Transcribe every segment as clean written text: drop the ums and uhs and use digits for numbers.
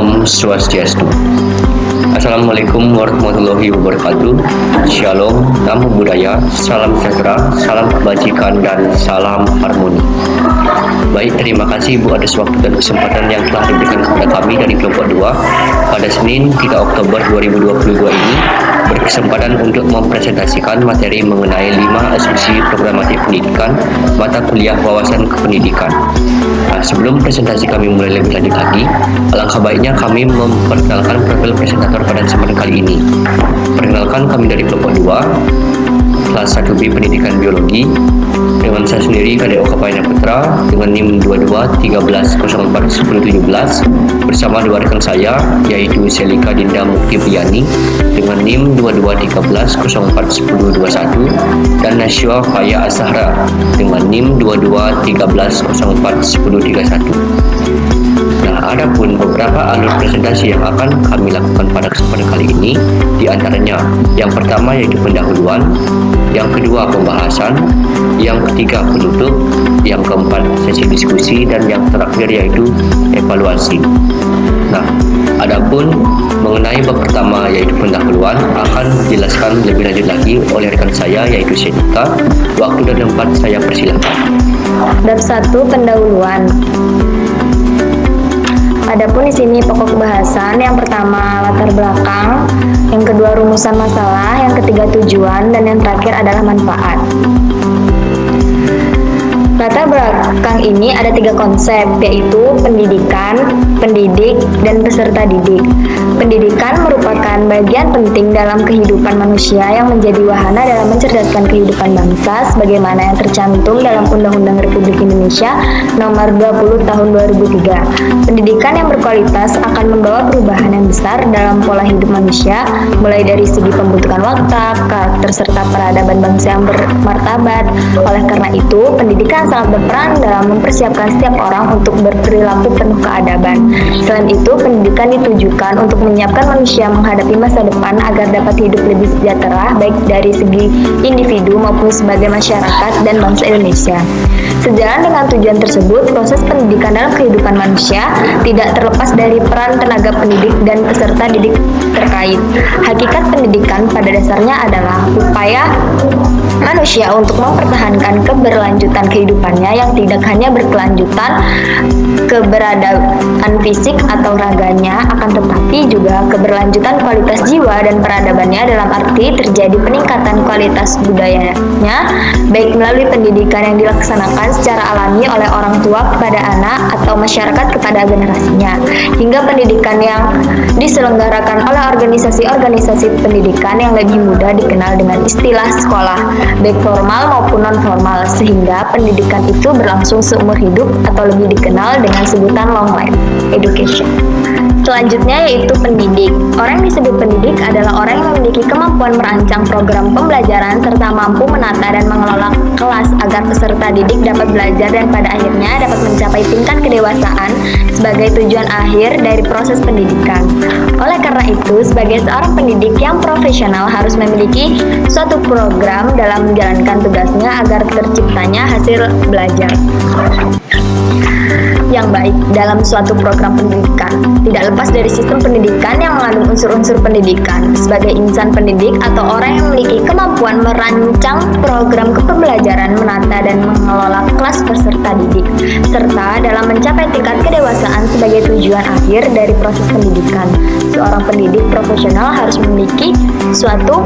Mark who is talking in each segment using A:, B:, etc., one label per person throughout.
A: Om Swastiastu. Assalamualaikum warahmatullahi wabarakatuh. Shalom, namo buddhaya, salam sejahtera, salam kebajikan, dan salam harmoni. Baik, terima kasih Bu atas waktu dan kesempatan yang telah diberikan kepada kami dari kelompok 2 pada Senin 3 Oktober 2022 ini berkesempatan untuk mempresentasikan materi mengenai 5 asumsi programatik pendidikan mata kuliah wawasan kependidikan. Nah, sebelum presentasi kami mulai lebih lanjut lagi, alangkah baiknya kami memperkenalkan profil presentator pada kesempatan kali ini. Perkenalkan, kami dari kelompok 2 kelas 1B Pendidikan Biologi dengan saya sendiri KDO Kapayana Putra dengan NIM 2213041017 bersama dua rekan saya yaitu Selika Dinda Mukti Priyani dengan NIM 2213041021 dan Nashwa Faya Azhara dengan NIM 2213041031. Adapun beberapa alur presentasi yang akan kami lakukan pada kesempatan kali ini diantaranya yang pertama yaitu pendahuluan, yang kedua pembahasan, yang ketiga penutup, yang keempat sesi diskusi, dan yang terakhir yaitu evaluasi. Nah, adapun mengenai bab pertama yaitu pendahuluan akan dijelaskan lebih lanjut lagi oleh rekan saya yaitu Selika. Waktu dan tempat saya persilakan.
B: Bab 1 pendahuluan. Adapun di sini pokok bahasan, yang pertama latar belakang, yang kedua rumusan masalah, yang ketiga tujuan, dan yang terakhir adalah manfaat. Latar belakang ini ada 3 konsep, yaitu pendidikan, pendidik, dan peserta didik. Pendidikan merupakan bagian penting dalam kehidupan manusia yang menjadi wahana dalam mencerdaskan kehidupan bangsa sebagaimana yang tercantum dalam Undang-Undang Republik Indonesia Nomor 20 Tahun 2003. Pendidikan yang berkualitas akan membawa perubahan yang besar dalam pola hidup manusia, mulai dari segi pembentukan watak, karakter, serta peradaban bangsa yang bermartabat. Oleh karena itu, pendidikan sangat berperan dalam mempersiapkan setiap orang untuk berperilaku penuh keadaban. Selain itu, pendidikan ditujukan untuk menyiapkan manusia menghadapi masa depan agar dapat hidup lebih sejahtera, baik dari segi individu maupun sebagai masyarakat dan bangsa Indonesia. Sejalan dengan tujuan tersebut, proses pendidikan dalam kehidupan manusia tidak terlepas dari peran tenaga pendidik dan peserta didik terkait. Hakikat pendidikan pada dasarnya adalah upaya manusia untuk mempertahankan keberlanjutan kehidupannya yang tidak hanya berkelanjutan keberadaan fisik atau raganya, akan tetapi juga keberlanjutan kualitas jiwa dan peradabannya, dalam arti terjadi peningkatan kualitas budayanya, baik melalui pendidikan yang dilaksanakan secara alami oleh orang tua kepada anak atau masyarakat kepada generasinya, hingga pendidikan yang diselenggarakan oleh organisasi-organisasi pendidikan yang lebih mudah dikenal dengan istilah sekolah, baik formal maupun non-formal, sehingga pendidikan itu berlangsung seumur hidup atau lebih dikenal dengan sebutan long life education. Selanjutnya yaitu pendidik. Orang yang disebut pendidik adalah orang yang memiliki kemampuan merancang program pembelajaran serta mampu menata dan mengelola kelas agar peserta didik dapat belajar dan pada akhirnya dapat mencapai tingkat kedewasaan sebagai tujuan akhir dari proses pendidikan. Oleh karena itu, sebagai seorang pendidik yang profesional harus memiliki suatu program dalam menjalankan tugasnya agar terciptanya hasil belajar yang baik dalam suatu program pendidikan. Tidak lepas dari sistem pendidikan yang mengandung unsur-unsur pendidikan. Sebagai insan pendidik atau orang yang memiliki kemampuan merancang program kepembelajaran, menata dan mengelola kelas peserta didik, serta dalam mencapai tingkat kedewasaan sebagai tujuan akhir dari proses pendidikan. Seorang pendidik profesional harus memiliki suatu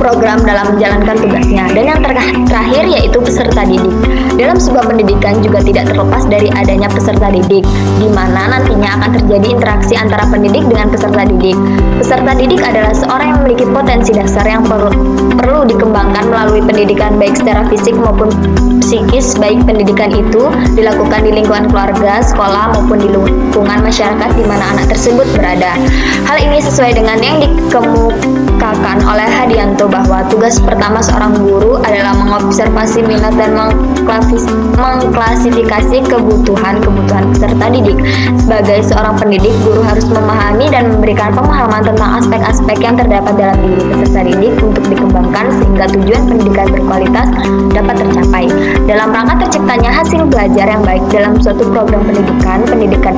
B: program dalam menjalankan tugasnya. Dan yang terakhir yaitu peserta didik. Dalam sebuah pendidikan juga tidak terlepas dari adanya peserta didik, di mana nantinya akan terjadi interaksi antara pendidik dengan peserta didik. Peserta didik adalah seorang yang memiliki potensi dasar yang perlu dikembangkan melalui pendidikan baik secara fisik maupun psikis, baik pendidikan itu dilakukan di lingkungan keluarga, sekolah maupun di lingkungan masyarakat di mana anak tersebut berada. Hal ini sesuai dengan yang dikemukakan oleh Hadianto yaitu bahwa tugas pertama seorang guru adalah mengobservasi minat dan mengklasifikasi kebutuhan peserta didik. Sebagai seorang pendidik, guru harus memahami dan memberikan pemahaman tentang aspek-aspek yang terdapat dalam diri peserta didik untuk dikembangkan sehingga tujuan pendidikan berkualitas dapat tercapai. Dalam rangka terciptanya hasil belajar yang baik dalam suatu program pendidikan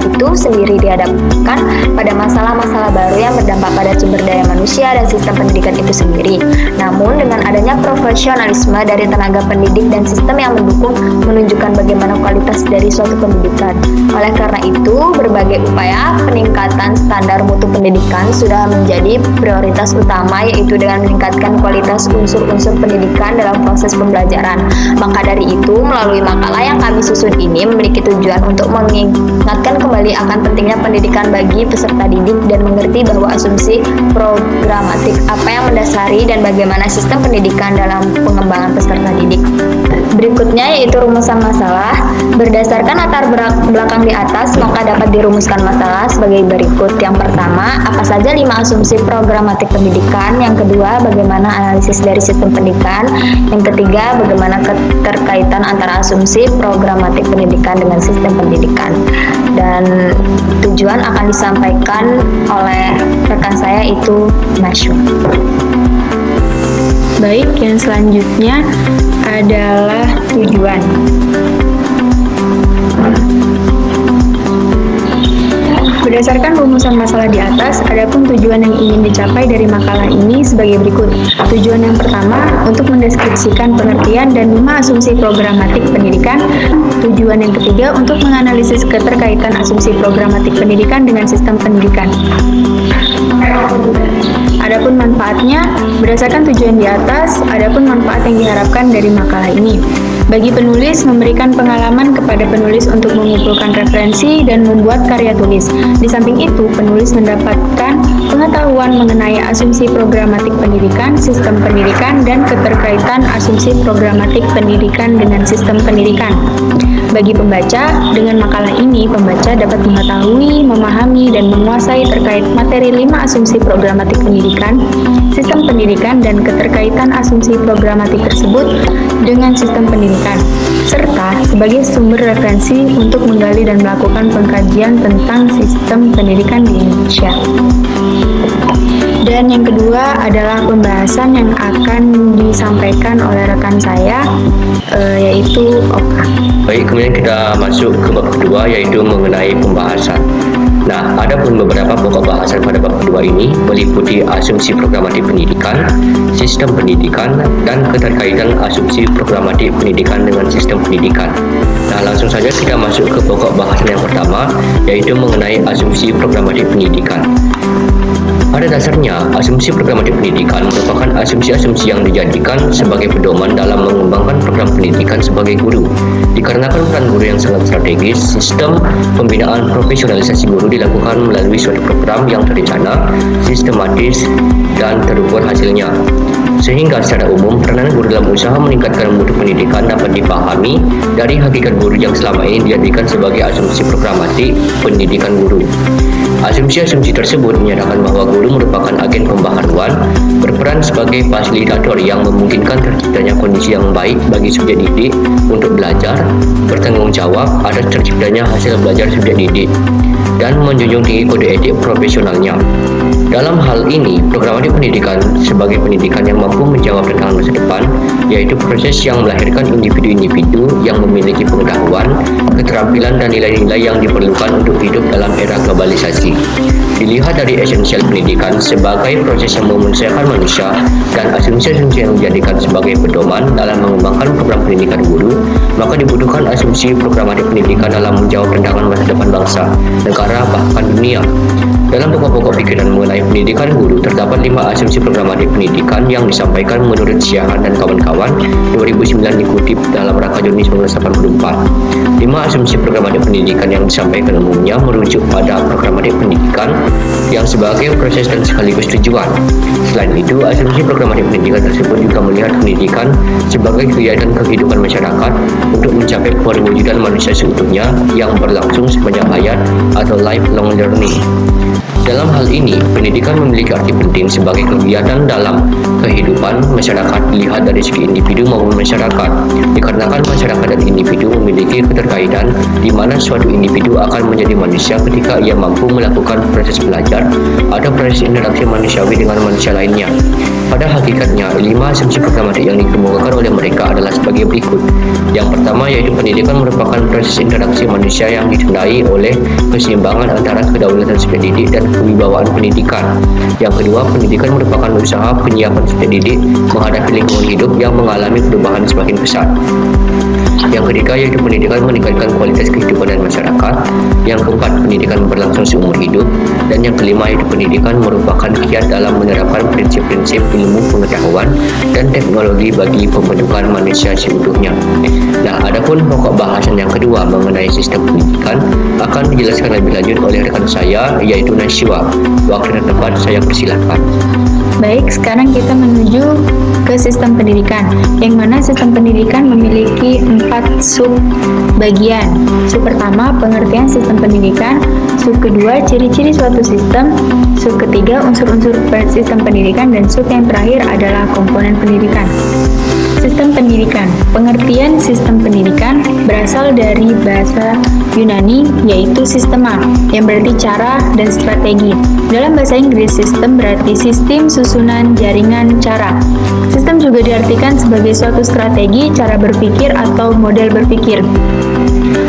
B: itu sendiri dihadapkan pada masalah-masalah baru yang berdampak pada sumber daya manusia dan sistem pendidikan itu sendiri. Namun dengan adanya profesionalisme dari tenaga pendidik dan sistem yang mendukung menunjukkan bagaimana kualitas dari suatu pendidikan. Oleh karena itu, berbagai upaya peningkatan standar mutu pendidikan sudah menjadi prioritas utama, yaitu dengan meningkatkan kualitas unsur-unsur pendidikan dalam proses pembelajaran. Maka dari itu, melalui makalah yang kami susun ini memiliki tujuan untuk mengingatkan kembali akan pentingnya pendidikan bagi peserta didik dan mengerti bahwa asumsi programatik apa yang mendasari dan bagaimana sistem pendidikan dalam pengembangan peserta didik. Berikutnya yaitu rumusan masalah. Berdasarkan latar belakang di atas, maka dapat dirumuskan masalah sebagai berikut. Yang pertama, apa saja 5 asumsi programatik pendidikan? Yang kedua, bagaimana analisis dari sistem pendidikan? Yang ketiga, bagaimana keterkaitan antara asumsi programatik pendidikan dengan sistem pendidikan? Dan tujuan akan disampaikan oleh rekan saya itu Najwa.
C: Baik, yang selanjutnya adalah tujuan. Berdasarkan rumusan masalah di atas, adapun tujuan yang ingin dicapai dari makalah ini sebagai berikut. Tujuan yang pertama, untuk mendeskripsikan pengertian dan 5 asumsi programatik pendidikan. Tujuan yang ketiga, untuk menganalisis keterkaitan asumsi programatik pendidikan dengan sistem pendidikan. Adapun manfaatnya, berdasarkan tujuan di atas, adapun manfaat yang diharapkan dari makalah ini. Bagi penulis, memberikan pengalaman kepada penulis untuk mengumpulkan referensi dan membuat karya tulis. Di samping itu, penulis mendapatkan pengetahuan mengenai asumsi programatik pendidikan, sistem pendidikan, dan keterkaitan asumsi programatik pendidikan dengan sistem pendidikan. Bagi pembaca, dengan makalah ini, pembaca dapat mengetahui, memahami, dan menguasai terkait materi 5 asumsi programatik pendidikan, sistem pendidikan, dan keterkaitan asumsi programatik tersebut dengan sistem pendidikan, serta sebagai sumber referensi untuk menggali dan melakukan pengkajian tentang sistem pendidikan di Indonesia. Dan yang kedua adalah pembahasan yang akan disampaikan oleh rekan saya, yaitu Oka.
A: Baik, kemudian kita masuk ke bab kedua, yaitu mengenai pembahasan. Nah, ada pun beberapa pokok bahasan pada bab kedua ini meliputi asumsi programatik pendidikan, sistem pendidikan, dan keterkaitan asumsi programatik pendidikan dengan sistem pendidikan. Nah, langsung saja kita masuk ke pokok bahasan yang pertama, yaitu mengenai asumsi programatik pendidikan. Pada dasarnya, asumsi programatik pendidikan merupakan asumsi-asumsi yang dijadikan sebagai pedoman dalam mengembangkan program pendidikan sebagai guru. Dikarenakan peran guru yang sangat strategis, sistem pembinaan profesionalisasi guru dilakukan melalui suatu program yang terencana, sistematis, dan terukur hasilnya. Sehingga secara umum, peranan guru dalam usaha meningkatkan mutu pendidikan dapat dipahami dari hakikat guru yang selama ini dijadikan sebagai asumsi programatik pendidikan guru. Asumsi-asumsi tersebut menyatakan bahwa guru merupakan agen pembaharuan, berperan sebagai fasilitator yang memungkinkan terciptanya kondisi yang baik bagi subjek didik untuk belajar, bertanggung jawab atas terciptanya hasil belajar subjek didik, dan menjunjung tinggi kode etik profesionalnya. Dalam hal ini, programatik pendidikan sebagai pendidikan yang mampu menjawab tantangan masa depan, yaitu proses yang melahirkan individu-individu yang memiliki pengetahuan, keterampilan, dan nilai-nilai yang diperlukan untuk hidup dalam era globalisasi. Dilihat dari esensial pendidikan sebagai proses yang memanusiakan manusia dan asumsi-asumsi yang dijadikan sebagai pedoman dalam mengembangkan program pendidikan guru, maka dibutuhkan asumsi programatik pendidikan dalam menjawab tantangan masa depan bangsa, negara, bahkan dunia. Dalam pokok-pokok pikiran mengenai pendidikan guru, terdapat 5 asumsi programatik pendidikan yang disampaikan menurut Syahan dan kawan-kawan 2009 dikutip dalam Raka Juni 1984. 5 asumsi programatik pendidikan yang disampaikan umumnya merujuk pada programatik pendidikan yang sebagai proses dan sekaligus tujuan. Selain itu, asumsi programatik pendidikan tersebut juga melihat pendidikan sebagai kegiatan kehidupan masyarakat untuk mencapai perwujudan manusia seutuhnya yang berlangsung sepanjang hayat atau lifelong learning. Dalam hal ini, pendidikan memiliki arti penting sebagai kegiatan dalam kehidupan masyarakat dilihat dari segi individu maupun masyarakat. Dikarenakan masyarakat dan individu memiliki keterkaitan di mana suatu individu akan menjadi manusia ketika ia mampu melakukan proses belajar atau proses interaksi manusiawi dengan manusia lainnya. Pada hakikatnya, 5 asumsi programatik yang dikemukakan oleh mereka adalah sebagai berikut. Yang pertama yaitu pendidikan merupakan proses interaksi manusia yang ditandai oleh keseimbangan antara kedaulatan subjek didik dan kewibawaan pendidikan. Yang kedua, pendidikan merupakan usaha penyiapan subjek didik menghadapi lingkungan hidup yang mengalami perubahan semakin pesat. Yang ketiga yaitu pendidikan meningkatkan kualitas kehidupan dan masyarakat. Yang keempat, pendidikan berlangsung seumur hidup. Dan yang kelima yaitu pendidikan merupakan kiat dalam menerapkan prinsip-prinsip ilmu pengetahuan dan teknologi bagi pembentukan manusia seutuhnya. Nah, adapun pokok bahasan yang kedua mengenai sistem pendidikan akan dijelaskan lebih lanjut oleh rekan saya yaitu Nasyiwa. Waktu dan tempat saya persilakan.
C: Baik, sekarang kita menuju ke sistem pendidikan, yang mana sistem pendidikan memiliki 4 sub bagian. Sub pertama, pengertian sistem pendidikan. Sub kedua, ciri-ciri suatu sistem. Sub ketiga, unsur-unsur sistem pendidikan. Dan sub yang terakhir adalah komponen pendidikan. Sistem pendidikan. Pengertian sistem pendidikan berasal dari bahasa Yunani yaitu sistema, yang berarti cara dan strategi. Dalam bahasa Inggris, sistem berarti sistem, susunan, jaringan, cara. Sistem juga diartikan sebagai suatu strategi, cara berpikir, atau model berpikir.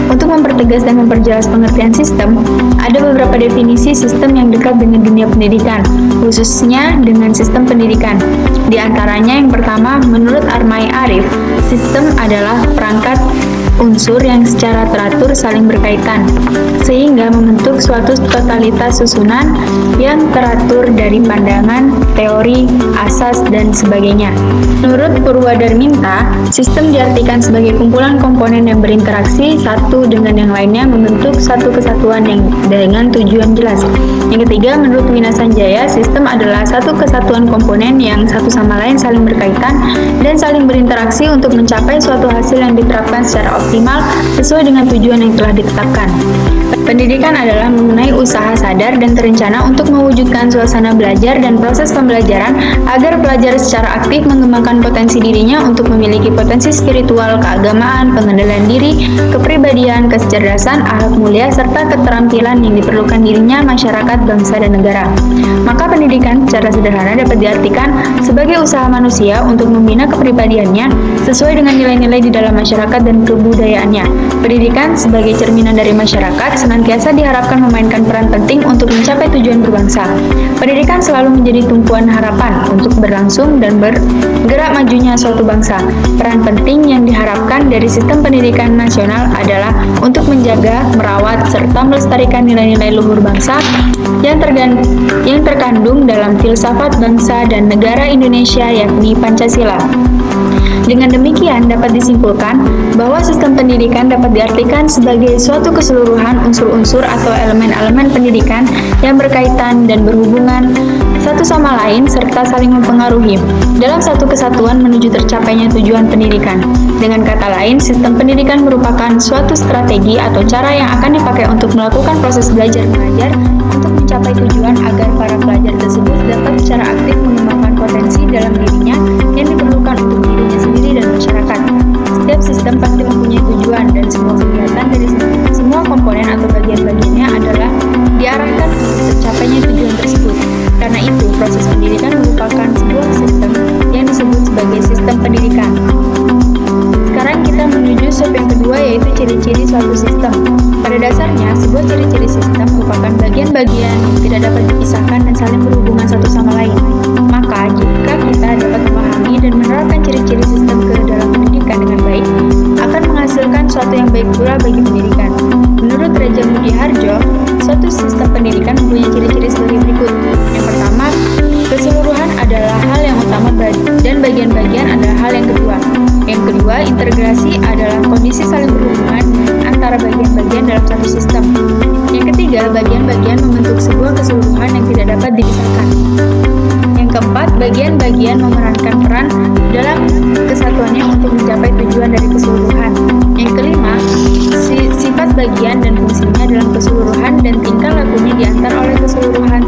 C: Untuk mempertegas dan memperjelas pengertian sistem, ada beberapa definisi sistem yang dekat dengan dunia pendidikan, khususnya dengan sistem pendidikan. Di antaranya yang pertama, menurut Armai Arif, sistem adalah perangkat unsur yang secara teratur saling berkaitan, sehingga membentuk suatu totalitas susunan yang teratur dari pandangan, teori, asas, dan sebagainya. Menurut Purwadarminta, sistem diartikan sebagai kumpulan komponen yang berinteraksi satu dengan yang lainnya membentuk satu kesatuan yang dengan tujuan jelas. Yang ketiga, menurut Wina Sanjaya, sistem adalah satu kesatuan komponen yang satu sama lain saling berkaitan dan saling berinteraksi untuk mencapai suatu hasil yang diterapkan secara optimal sesuai dengan tujuan yang telah ditetapkan. Pendidikan adalah mengenai usaha sadar dan terencana untuk mewujudkan suasana belajar dan proses pembelajaran agar pelajar secara aktif mengembangkan potensi dirinya untuk memiliki potensi spiritual, keagamaan, pengendalian diri, kepribadian, kecerdasan, akhlak mulia, serta keterampilan yang diperlukan dirinya, masyarakat, bangsa, dan negara. Maka pendidikan secara sederhana dapat diartikan sebagai usaha manusia untuk membina kepribadiannya sesuai dengan nilai-nilai di dalam masyarakat dan kebudayaannya. Pendidikan sebagai cerminan dari masyarakat senantiasa diharapkan memainkan peran penting untuk mencapai tujuan berbangsa. Pendidikan selalu menjadi tumpuan harapan untuk berlangsung dan bergerak majunya suatu bangsa. Peran penting yang diharapkan dari sistem pendidikan nasional adalah untuk menjaga, merawat, serta melestarikan nilai-nilai luhur bangsa yang terkandung dalam filsafat bangsa dan negara Indonesia, yakni Pancasila. Dengan demikian, dapat disimpulkan bahwa sistem pendidikan dapat diartikan sebagai suatu keseluruhan unsur-unsur atau elemen-elemen pendidikan yang berkaitan dan berhubungan satu sama lain serta saling mempengaruhi dalam satu kesatuan menuju tercapainya tujuan pendidikan. Dengan kata lain, sistem pendidikan merupakan suatu strategi atau cara yang akan dipakai untuk melakukan proses belajar mengajar untuk mencapai tujuan agar para pelajar tersebut dapat secara aktif mengembangkan potensi dalam dirinya yang diperlukan untuk dirinya sendiri dan masyarakat. Setiap sistem pasti mempunyai tujuan dan semua kegiatan dari semua komponen atau bagian-bagiannya adalah diarahkan untuk tercapainya tujuan tersebut. Karena itu, proses pendidikan merupakan sebuah sistem yang disebut sebagai sistem pendidikan. Sekarang kita menuju sub yang kedua yaitu ciri-ciri suatu sistem. Pada dasarnya, sebuah ciri-ciri sistem merupakan bagian-bagian yang tidak dapat dipisahkan dan saling berhubungan satu sama lain. Maka, jika kita dapat memahami dan menerapkan ciri-ciri sistem ke dalam pendidikan dengan baik, akan menghasilkan suatu yang baik pula bagi pendidikan. Menurut Reja Mudi Harjo, suatu sistem pendidikan mempunyai ciri-ciri sebagai berikut. Yang pertama, keseluruhan adalah hal yang utama dan bagian-bagian adalah hal yang kedua. Yang kedua, integrasi adalah kondisi saling berhubungan antara bagian-bagian dalam satu sistem. Yang ketiga, bagian-bagian membentuk sebuah keseluruhan yang tidak dapat dipisahkan. Yang keempat, bagian-bagian memerankan peran dalam kesatuannya untuk mencapai tujuan dari keseluruhan. Yang kelima, sifat bagian dan fungsinya dalam keseluruhan dan tingkah lakunya diantar oleh keseluruhan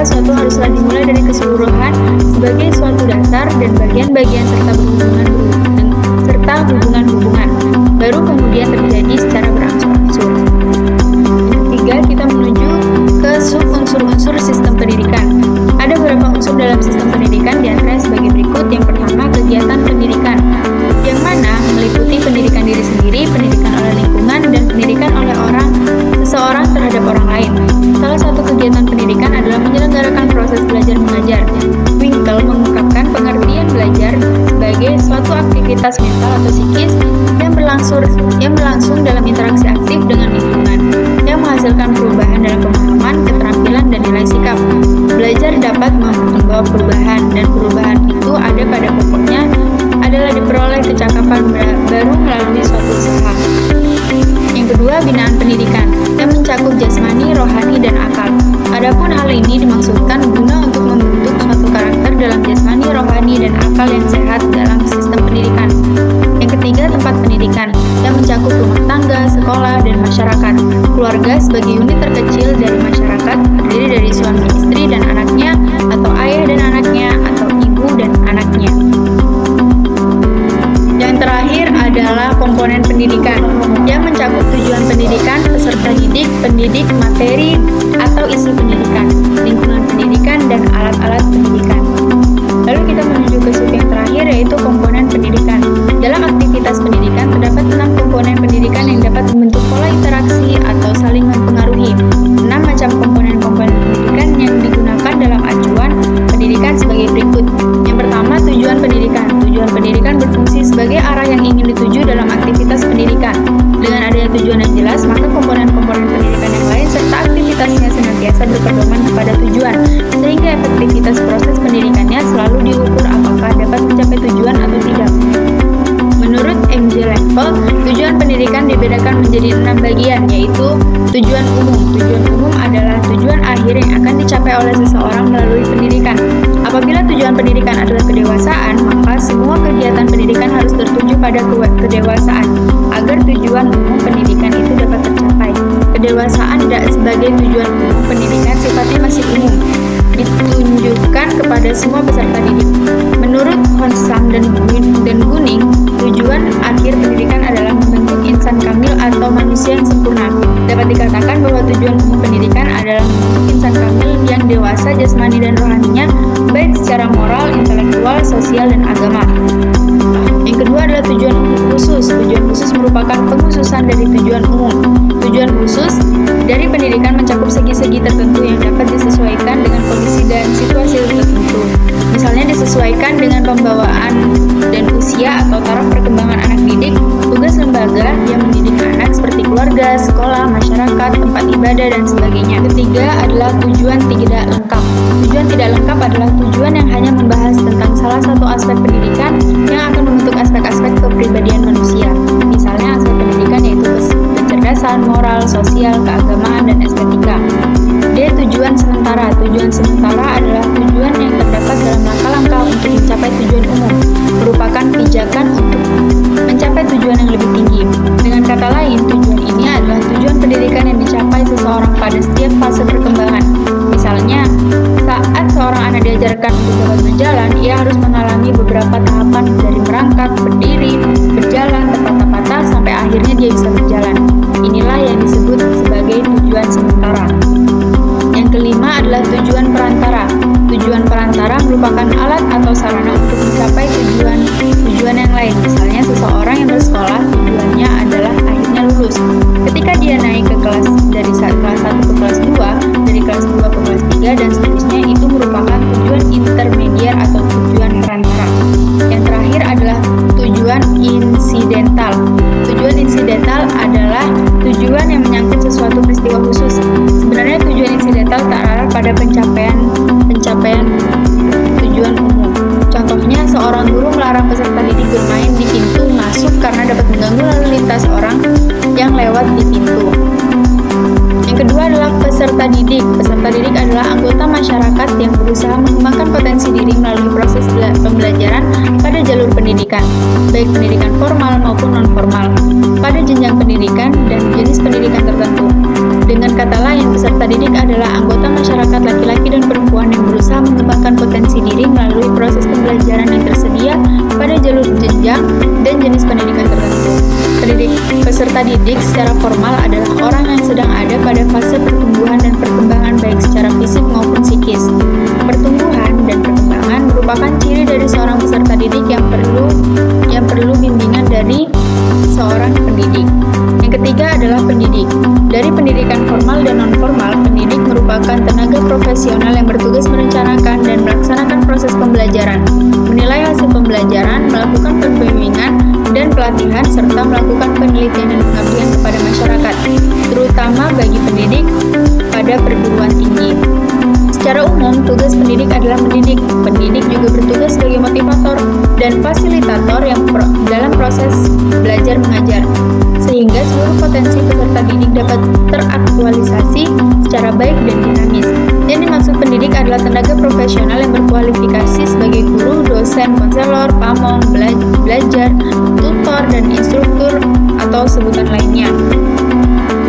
C: segala sesuatu haruslah dimulai dari keseluruhan sebagai suatu dasar dan bagian-bagian serta hubungan-hubungan, baru kemudian terjadi secara berangsur-angsur. Yang ketiga, kita menuju ke sub-unsur-unsur sistem pendidikan. Ada beberapa unsur dalam sistem pendidikan, diantaranya sebagai berikut. Yang pertama, kegiatan pendidikan, yang mana meliputi pendidikan diri sendiri, pendidikan oleh lingkungan, dan pendidikan oleh seseorang terhadap orang lain. Salah satu kegiatan pendidikan adalah menyelenggarakan proses belajar mengajar. Winkel mengungkapkan pengertian belajar sebagai suatu aktivitas mental atau psikis yang berlangsung dalam interaksi aktif dengan lingkungan, yang menghasilkan perubahan dalam pemahaman, keterampilan, dan nilai sikap. Belajar dapat membawa perubahan, dan perubahan itu ada pada pokoknya adalah diperoleh kecakapan baru melalui suatu usaha. Yang kedua, binaan pendidikan, yang mencakup jasmani, rohani, dan akal. Adapun hal ini dimaksudkan guna untuk membentuk suatu karakter dalam jasmani, rohani, dan akal yang sehat dalam sistem pendidikan. Yang ketiga, tempat pendidikan, yang mencakup rumah tangga, sekolah, dan masyarakat. Keluarga sebagai unit terkecil dari masyarakat, terdiri dari suami istri dan anaknya, atau ayah dan anaknya, atau ibu dan anaknya. Yang terakhir adalah komponen pendidikan, yang mencakup tujuan pendidikan, peserta didik, pendidik, materi atau isi pendidikan, lingkungan pendidikan, dan alat-alat pendidikan. Lalu kita menuju ke sub yang terakhir, yaitu komponen pendidikan. Dalam aktivitas pendidikan terdapat 6 komponen pendidikan yang dapat membentuk pola interaksi atau saling mempengaruhi. 6 macam komponen-komponen pendidikan yang digunakan dalam acuan pendidikan sebagai berikut. Yang pertama, tujuan pendidikan. Tujuan pendidikan berfungsi sebagai arah yang ingin dituju dalam aktivitas pendidikan. Dengan adanya tujuan yang jelas, maka komponen-komponen pendidikan yang lain serta aktivitasnya senantiasa berpedoman kepada tujuan, sehingga efektivitas proses pendidikannya selalu diukur apakah dapat mencapai tujuan atau tidak. Menurut M.J. Level, tujuan pendidikan dibedakan menjadi 6 bagian, yaitu tujuan umum. Tujuan umum adalah tujuan akhir yang akan dicapai oleh seseorang melalui pendidikan. Apabila tujuan pendidikan adalah kedewasaan, maka semua kegiatan pendidikan harus tertuju pada kedewasaan, agar tujuan umum pendidikan itu dapat tercapai. Kedewasaan tidak sebagai tujuan umum pendidikan sifatnya masih umum, ditunjukkan kepada semua peserta didik. Menurut Honsang dan Guning, tujuan akhir pendidikan adalah membentuk insan kamil atau manusia yang sempurna. Dapat dikatakan bahwa tujuan umum pendidikan adalah membentuk insan kamil yang dewasa jasmani dan rohaninya, baik secara moral, intelektual, sosial, dan agama. Yang kedua adalah tujuan khusus. Tujuan khusus merupakan pengkhususan dari tujuan umum. Tujuan khusus dari pendidikan mencakup segi-segi tertentu yang dapat disesuaikan dengan kondisi dan situasi tertentu. Misalnya disesuaikan dengan pembawaan dan usia atau taraf perkembangan anak didik, tugas lembaga yang mendidik anak seperti keluarga, sekolah, masyarakat, tempat ibadah, dan sebagainya. Ketiga adalah tujuan tidak lengkap. Tujuan tidak lengkap adalah tujuan yang hanya membahas tentang salah satu aspek pendidikan yang akan membentuk aspek-aspek kepribadian manusia. Misalnya aspek pendidikan yaitu kecerdasan, moral, sosial, keagamaan, dan estetika. D. Tujuan sementara. Tujuan sementara adalah tujuan yang terdapat dalam langkah-langkah untuk mencapai tujuan umum, merupakan pijakan untuk mencapai tujuan yang lebih tinggi. Dengan kata lain, tujuan ini adalah tujuan pendidikan yang dicapai seseorang pada setiap fase perkembangan. Misalnya, saat seorang anak diajarkan untuk dapat berjalan, ia harus mengalami beberapa tahapan dari merangkak, berdiri, berjalan, terpatah-patah, sampai akhirnya dia bisa berjalan. Inilah yang disebut sebagai tujuan sementara. Yang kelima adalah tujuan perantara. Tujuan perantara merupakan alat atau sarana untuk mencapai tujuan yang lain. Misalnya seseorang yang bersekolah tujuannya adalah akhirnya lulus. Ketika dia naik ke kelas dari kelas 1 ke kelas 2, dari kelas 2 ke kelas 3 dan seterusnya, itu merupakan tujuan intermediar atau tujuan perantara. Yang terakhir adalah tujuan insidental. Tujuan insidental adalah tujuan yang menyangkut sesuatu peristiwa khusus. Sebenarnya tujuan insidental tak arah pada pencapaian tujuan umum. Contohnya, seorang guru melarang peserta didik bermain di pintu masuk karena dapat mengganggu lalu lintas orang yang lewat di pintu. Yang kedua adalah peserta didik. Peserta didik adalah anggota masyarakat yang berusaha mengembangkan potensi diri melalui proses pembelajaran pada jalur pendidikan, baik pendidikan formal maupun non-formal, pada jenjang pendidikan dan jenis pendidikan tertentu. D. Dengan kata lain, peserta didik adalah anggota masyarakat laki-laki dan perempuan yang berusaha mengembangkan potensi diri melalui proses pembelajaran yang tersedia pada jalur jenjang dan jenis pendidikan tertentu. Peserta didik secara formal adalah orang yang sedang ada pada fase pertumbuhan dan perkembangan baik secara fisik maupun psikis. Pertumbuhan dan perkembangan merupakan ciri dari seorang peserta didik yang perlu bimbingan dari seorang pendidik. Yang ketiga adalah pendidik. Dari pendidikan formal dan non-formal, pendidik merupakan tenaga profesional yang bertugas merencanakan dan melaksanakan proses pembelajaran, menilai hasil pembelajaran, melakukan pembimbingan dan pelatihan, serta melakukan penelitian dan pengabdian kepada masyarakat, terutama bagi pendidik pada perguruan tinggi. Secara umum, tugas pendidik adalah mendidik. Pendidik juga bertugas sebagai motivator dan fasilitator dalam proses belajar mengajar, sehingga seluruh potensi peserta didik dapat teraktualisasi secara baik dan dinamis. Yang dimaksud pendidik adalah tenaga profesional yang berkualifikasi sebagai guru, dosen, konselor, pamong, belajar, tutor, dan instruktur atau sebutan lainnya.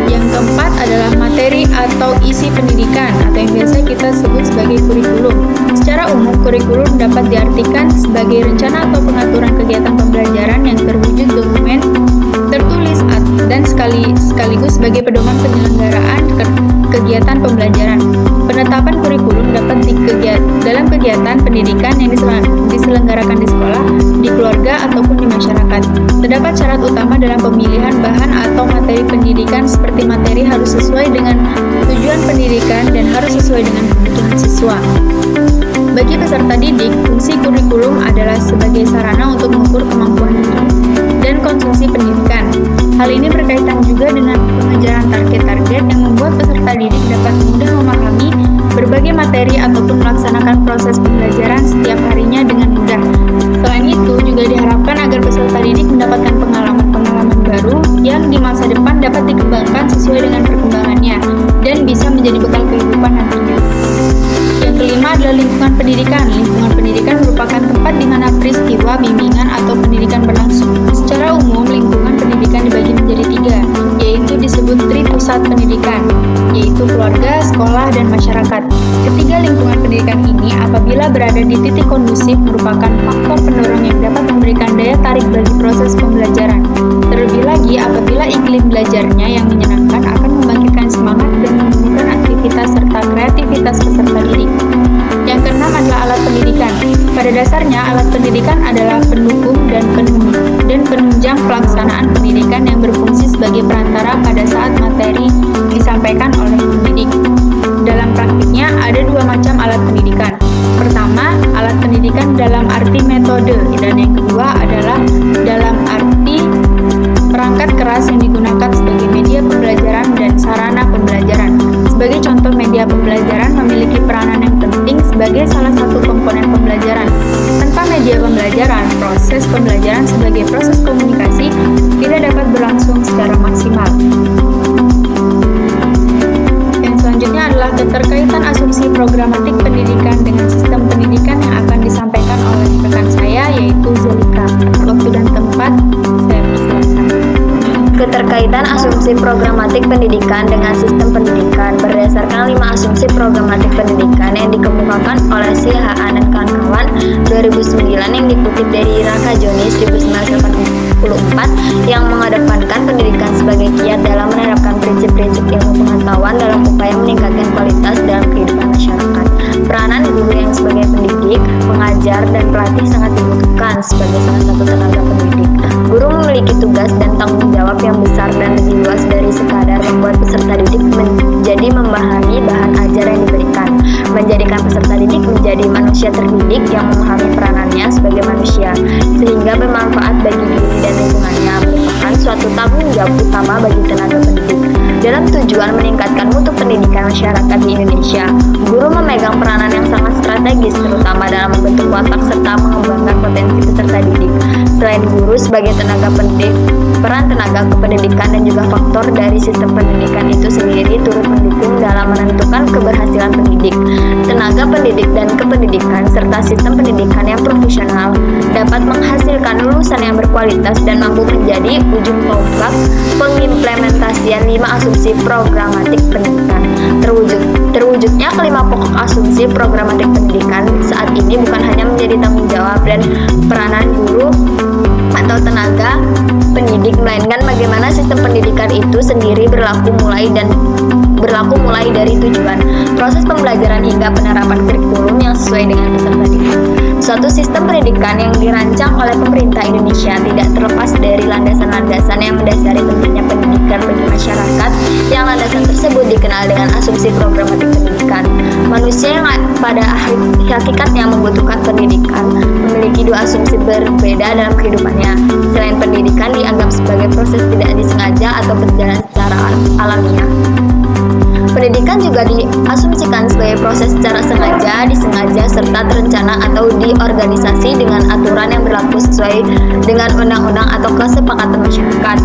C: Yang keempat adalah materi atau isi pendidikan atau yang biasa kita sebut sebagai kurikulum. Secara umum, kurikulum dapat diartikan sebagai rencana atau pengaturan kegiatan pembelajaran yang terwujud dokumen tertulis dan sekaligus sebagai pedoman penyelenggaraan kegiatan pembelajaran. Penetapan kurikulum dapat dalam kegiatan pendidikan yang diselenggarakan di sekolah, di keluarga, ataupun di masyarakat. Terdapat syarat utama dalam pemilihan bahan atau materi pendidikan seperti materi harus sesuai dengan tujuan pendidikan dan harus sesuai dengan kebutuhan siswa. Bagi peserta didik, fungsi kurikulum adalah sebagai sarana untuk mengukur kemampuan dan konsumsi pendidikan. Hal ini berkaitan juga dengan pengejaran target-target yang membuat peserta didik dapat mudah memahami berbagai materi ataupun melaksanakan proses pembelajaran setiap harinya dengan mudah. Selain itu, juga diharapkan agar peserta didik mendapatkan pengalaman-pengalaman baru yang di masa depan dapat dikembangkan sesuai dengan perkembangannya dan bisa menjadi bekal kehidupan nantinya. Yang kelima adalah lingkungan pendidikan. Lingkungan pendidikan merupakan tempat di mana peristiwa, bimbingan, atau pendidikan berlangsung. Secara umum, lingkungan pendidikan dibagi menjadi 3, yaitu disebut tri-pusat pendidikan, yaitu keluarga, sekolah, dan masyarakat. Ketiga lingkungan pendidikan ini apabila berada di titik kondusif merupakan faktor pendorong yang dapat memberikan daya tarik bagi proses pembelajaran. Terlebih lagi apabila iklim belajarnya yang menyenangkan akan membangkitkan semangat dan menumbuhkan aktivitas serta kreativitas peserta didik. Yang keenam adalah alat pendidikan. Pada dasarnya, alat pendidikan adalah pendukung dan penunjang pelaksanaan pendidikan yang berfungsi sebagai perantara pada saat materi disampaikan oleh pendidik. Dalam praktiknya, ada 2 macam alat pendidikan. Pertama, alat pendidikan dalam arti metode, dan yang kedua adalah dalam arti perangkat keras yang digunakan sebagai media pembelajaran dan sarana pembelajaran. Sebagai contoh, media pembelajaran memiliki peranan yang penting sebagai salah satu komponen pembelajaran. Tanpa media pembelajaran, proses pembelajaran sebagai proses komunikasi tidak dapat berlangsung secara maksimal. Yang selanjutnya adalah keterkaitan asumsi programatik pendidikan dengan sistem pendidikan yang akan disampaikan oleh rekan saya, yaitu Zelika. Waktu dan tempat saya persilakan.
B: Keterkaitan asumsi programatik pendidikan dengan sistem pendidikan berdasarkan 5 asumsi programatik pendidikan yang dikemukakan oleh si H.A. dan kawan-kawan 2009 yang dikutip dari Raka Joni 1984 yang mengedepankan pendidikan sebagai kiat dalam menerapkan prinsip-prinsip ilmu pengetahuan dalam upaya meningkatkan kualitas dalam kehidupan masyarakat. Peranan guru yang sebagai pendidik, pengajar, dan pelatih sangat dibutuhkan sebagai salah satu tenaga pendidik. Guru memiliki tugas dan tanggung jawab yang besar dan lebih luas dari sekadar membuat peserta didik menjadi memahami bahan ajar yang diberikan, menjadikan peserta didik menjadi manusia terdidik yang memahami peranannya sebagai manusia, sehingga bermanfaat bagi diri dan lingkungannya, merupakan suatu tanggung jawab utama bagi tenaga pendidik. Dalam tujuan meningkatkan mutu pendidikan masyarakat di Indonesia, guru memegang peranan yang sangat strategis, terutama dalam membentuk watak serta mengembangkan potensi peserta didik. Selain guru sebagai tenaga pendidik, peran tenaga kependidikan dan juga faktor dari sistem pendidikan itu sendiri turut mendukung dalam menentukan keberhasilan pendidik. Tenaga pendidik dan kependidikan serta sistem pendidikan yang profesional dapat menghasilkan lulusan rumusan yang berkualitas dan mampu menjadi ujung tombak pengimplementasian 5 asumsi programatik pendidikan. Terwujudnya kelima pokok asumsi programatik pendidikan saat ini bukan hanya menjadi tanggung jawab dan peranan guru atau tenaga pendidik, melainkan bagaimana sistem pendidikan itu sendiri berlaku mulai dari tujuan, proses pembelajaran hingga penerapan kurikulum yang sesuai dengan peserta didik. Suatu sistem pendidikan yang dirancang oleh pemerintah Indonesia tidak terlepas dari landasan-landasan yang mendasari pentingnya pendidikan bagi masyarakat, yang landasan tersebut dikenal dengan asumsi programatik pendidikan. Manusia yang pada hakikatnya membutuhkan pendidikan memiliki dua asumsi berbeda dalam kehidupannya. Selain pendidikan dianggap sebagai proses tidak disengaja atau berjalan secara alamiah, pendidikan juga diasumsikan sebagai proses secara sengaja, disengaja, serta terencana atau diorganisasi dengan aturan yang berlaku sesuai dengan undang-undang atau kesepakatan masyarakat.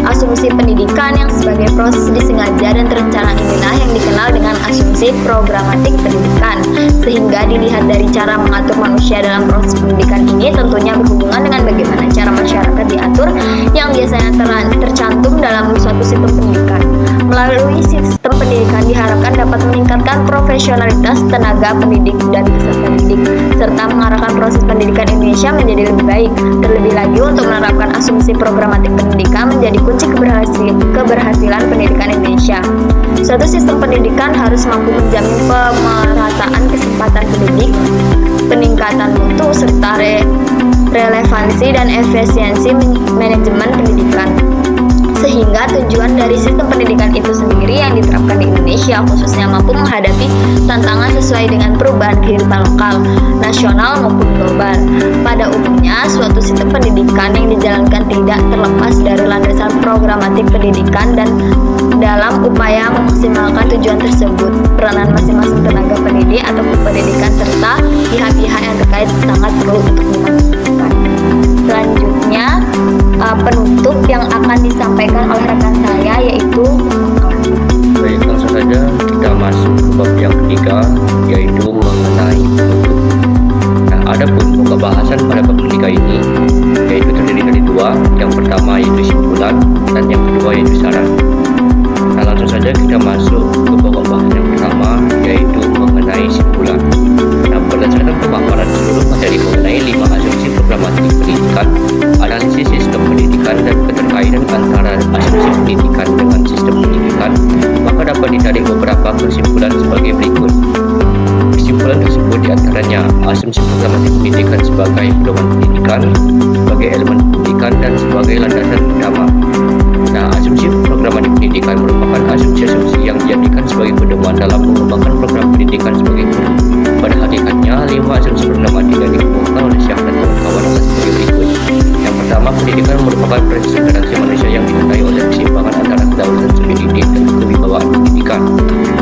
B: Asumsi pendidikan yang sebagai proses disengaja dan terencana inilah yang dikenal dengan asumsi programatik pendidikan. Sehingga dilihat dari cara mengatur manusia dalam proses pendidikan ini tentunya berhubungan dengan bagaimana cara masyarakat diatur yang biasanya tercantum dalam suatu sistem pendidikan. Melalui sistem pendidikan diharapkan dapat meningkatkan profesionalitas tenaga pendidik dan peserta didik, serta mengarahkan proses pendidikan Indonesia menjadi lebih baik. Terlebih lagi untuk menerapkan asumsi programatik pendidikan menjadi kunci keberhasilan pendidikan Indonesia. Suatu sistem pendidikan harus mampu menjamin pemerataan kesempatan pendidik, peningkatan mutu, serta relevansi dan efisiensi manajemen pendidikan. Sehingga tujuan dari sistem pendidikan itu sendiri yang diterapkan di Indonesia khususnya mampu menghadapi tantangan sesuai dengan perubahan kehidupan lokal, nasional maupun global. Pada umumnya, suatu sistem pendidikan yang dijalankan tidak terlepas dari landasan programatik pendidikan dan dalam upaya memaksimalkan tujuan tersebut, peranan masing-masing tenaga pendidik atau pendidikan serta pihak-pihak yang terkait sangat perlu untuk dimaksimalkan. Selanjutnya, penutup yang akan disampaikan oleh rekan saya yaitu
A: Baik, langsung saja kita masuk ke bab yang ketiga, yaitu mengenai penutup. Nah, ada pun pembahasan pada bab ketiga ini yaitu terdiri dari dua. Yang pertama yaitu simpulan dan yang kedua yaitu saran. Nah, langsung saja kita masuk ke pokok bahasan yang pertama, yaitu mengenai simpulan. Nah, berdasarkan pemaparan seluruh materi mengenai 5 asumsi programatik pendidikan, analisis sistem pendidikan dan keterkaitan antara asumsi pendidikan dengan sistem pendidikan, maka dapat ditarik beberapa kesimpulan sebagai berikut. Kesimpulan tersebut diantaranya asumsi programatik pendidikan sebagai pedoman pendidikan, sebagai elemen pendidikan dan sebagai landasan utama. Nah, asumsi programatik pendidikan merupakan asumsi-asumsi yang dijadikan sebagai pedoman dalam mengembangkan program pendidikan sebagai guru. Pada hakikatnya, 5 asumsi programatik yang dikemukakan oleh Syah dan kawan-kawan adalah sebagai berikut. Yang pertama, pendidikan merupakan proses interaksi manusia yang dinilai oleh keseimbangan antara kedaulatan si pendidik dan kewibawaan pendidikan.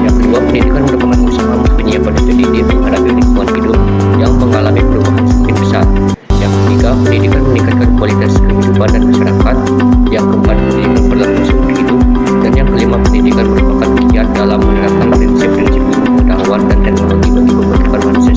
A: Yang kedua, pendidikan merupakan usaha untuk penyiapan pendidik menghadapi lingkungan hidup yang mengalami perubahan semakin besar. Yang ketiga, pendidikan meningkatkan kualitas kehidupan dan masyarakat. Yang keempat, pendidikan berlaku seumur hidup. Dan yang kelima, pendidikan merupakan kiat dalam menerapkan prinsip-prinsip ilmu pengetahuan dan teknologi bagi pembentukan manusia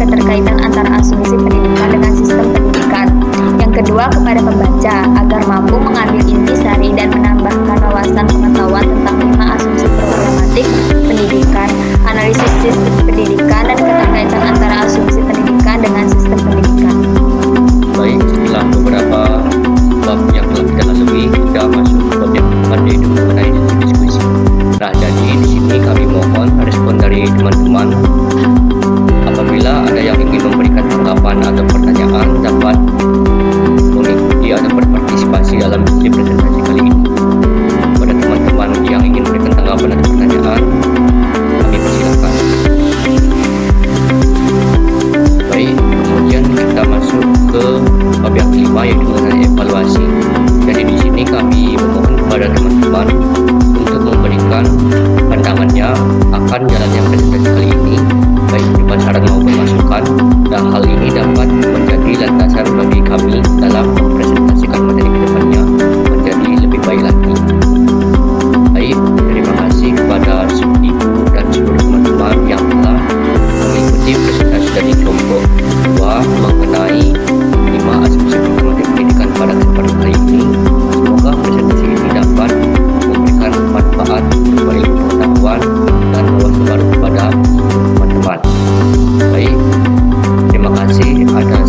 B: keterkaitan antara asumsi pendidikan dengan sistem pendidikan. Yang kedua, kepada pembaca agar mampu mengambil intisari dan menambahkan wawasan pengetahuan tentang 5 asumsi problematik pendidikan, analisis sistem pendidikan, dan keterkaitan antara asumsi pendidikan dengan sistem pendidikan.
A: Baik, setelah beberapa bab yang telah kita lalui, kita masuk ke bab yang keempat, yaitu mengenai sesi diskusi. Nah, jadi di sini kami mohon respon dari teman-teman. Apabila ada yang ingin memberikan tanggapan atau pertanyaan, dapat mengikuti atau berpartisipasi dalam sesi presentasi kali ini. Pada teman-teman yang ingin memberikan tanggapan atau pertanyaan, kami persilakan. Baik, kemudian kita masuk ke bab yang kelima, yaitu mengenai evaluasi. Jadi di sini kami memohon kepada teman-teman untuk memberikan pandangannya akan jalannya presentasi kali ini, baik berupa saran maupun masukan, dan hal ini dapat menjadi landasan bagi kami dalam mempresentasikan materi ke depannya menjadi lebih baik lagi. Baik, terima kasih kepada ibu dan seluruh teman-teman yang telah mengikuti presentasi dari kelompok 2 mengenai 5 asumsi problematik pendidikan pada kesempatan kali ini. Semoga presentasi ini dapat memberikan manfaat berupa ilmu pengetahuan dan wawasan baru kepada teman-teman. Baik, terima kasih atas